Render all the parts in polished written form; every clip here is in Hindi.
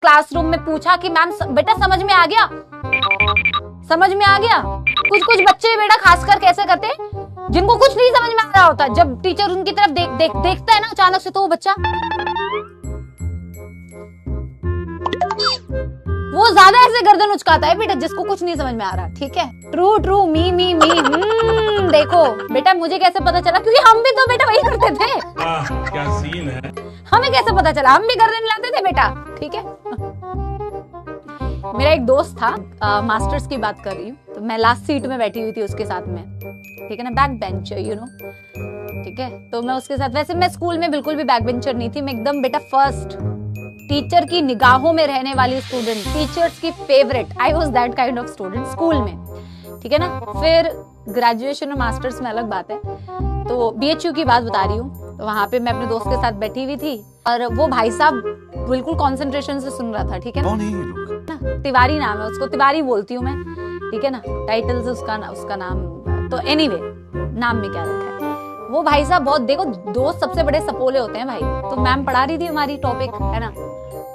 क्लासरूम में पूछा कि मैम बेटा समझ में आ गया, समझ में आ गया। कुछ कुछ बच्चे बेटा खासकर कैसे करते हैं, जिनको कुछ नहीं समझ में आ रहा होता, जब टीचर उनकी तरफ देखता है ना अचानक से, तो वो बच्चा वो ज्यादा ऐसे गर्दन उचकाता है बेटा, जिसको कुछ नहीं समझ में आ रहा। ठीक है, ट्रू ट्रू, मी मी मी। देखो बेटा मुझे कैसे पता चला, क्योंकि हम भी तो बेटा वही करते थे। क्या सीन है। हमें कैसे पता चला, हम भी गर्दन हिलाते थे बेटा। ठीक है, मेरा एक दोस्त था, मास्टर्स की बात कर रही हूँ, तो मैं लास्ट सीट में बैठी हुई थी उसके साथ में, ठीक है ना, बैक बेंचर यू नो। ठीक है, तो मैं उसके साथ, वैसे मैं स्कूल में बिल्कुल भी बैक बेंचर नहीं थी, मैं एकदम बेटा फर्स्ट, टीचर की निगाहों में रहने वाली स्टूडेंट, टीचर्स की favourite. I was that kind of student school में। ठीक है ना, फिर ग्रेजुएशन और मास्टर्स में अलग बात है। तो बीएचयू की बात बता रही हूँ, तो वहां पे मैं अपने दोस्त के साथ बैठी हुई थी और वो भाई साहब बिल्कुल कंसंट्रेशन से सुन रहा था। ठीक है ना, तिवारी नाम है उसको, तिवारी बोलती हूँ मैं। ठीक है ना, टाइटल से उसका नाम, तो एनीवे नाम में क्या रखा है। वो भाई साहब बहुत, देखो दोस्त सबसे बड़े सपोले होते हैं भाई। तो मैम पढ़ा रही थी हमारी टॉपिक, है ना,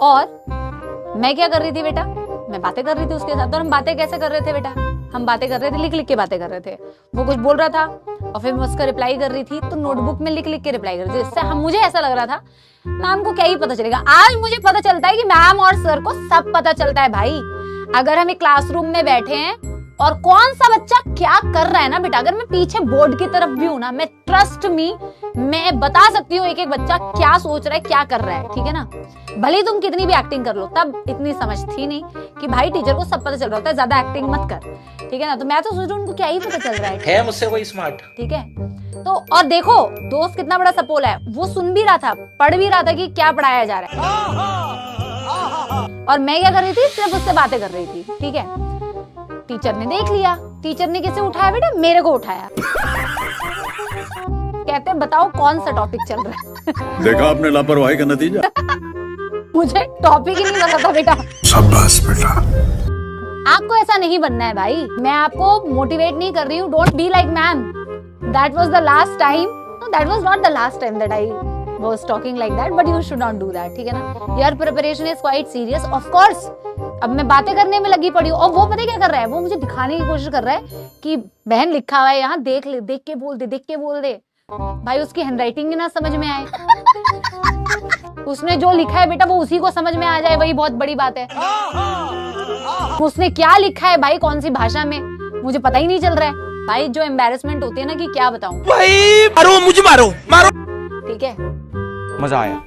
और मैं क्या कर रही थी बेटा, मैं बातें कर रही थी उसके साथ। और हम बातें कैसे कर रहे थे बेटा, हम बातें कर रहे थे, लिख लिख के बातें कर रहे थे। वो कुछ बोल रहा था और फिर मैं उसका रिप्लाई कर रही थी, तो नोटबुक में लिख लिख के रिप्लाई कर रही थी। इससे मुझे ऐसा लग रहा था मैम को क्या ही पता चलेगा। आज मुझे पता चलता है कि मैम और सर को सब पता चलता है भाई। अगर हम एक क्लासरूम में बैठे हैं और कौन सा बच्चा क्या कर रहा है ना बेटा, अगर मैं पीछे बोर्ड की तरफ भी हूं ना, मैं ट्रस्ट मी, मैं बता सकती हूँ एक एक बच्चा क्या सोच रहा है, क्या कर रहा है। ठीक है ना, भले तुम कितनी भी एक्टिंग कर लो, तब इतनी समझ थी नहीं कि भाई टीचर को सब पता चल रहा होता है, ज्यादा एक्टिंग मत कर। ठीक है ना, तो मैं तो सोच रही हूँ उनको क्या ही पता चल रहा है मुझसे कोई स्मार्ट। ठीक है, तो और देखो दोस्त कितना बड़ा सपोला है, वो सुन भी रहा था, पढ़ भी रहा था कि क्या पढ़ाया जा रहा है, और मैं क्या कर रही थी, सिर्फ उससे बातें कर रही थी। ठीक है, टीचर ने देख लिया, टीचर ने किसे उठाया बेटा, मेरे को उठाया। कहते हैं बताओ कौन सा टॉपिक चल रहा है। देखा आपने लापरवाही का नतीजा। मुझे टॉपिक ही नहीं पता था बेटा। शाबाश बेटा। आपको ऐसा नहीं बनना है भाई, मैं आपको मोटिवेट नहीं कर रही हूँ। Don't be like ma'am, that was the last time, know that was not the last time that I was talking like that, but you should not do that. ठीक है ना, your preparation is quite serious of course. अब मैं बातें करने में लगी पड़ी हूँ और वो पता क्या कर रहा है, वो मुझे दिखाने की कोशिश कर रहा है कि बहन लिखा हुआ है यहाँ, देख ले, देख के बोल दे, देख के बोल दे। भाई उसकी हैंडराइटिंग ही ना समझ में आए, उसने जो लिखा है बेटा वो उसी को समझ में आ जाए, वही बहुत बड़ी बात है। उसने क्या लिखा है भाई, कौन सी भाषा में, मुझे पता ही नहीं चल रहा है भाई। जो एम्बैरेसमेंट होती है ना कि क्या बताऊं भाई, मारो मुझे, मारो मारो। ठीक है, मजा आया।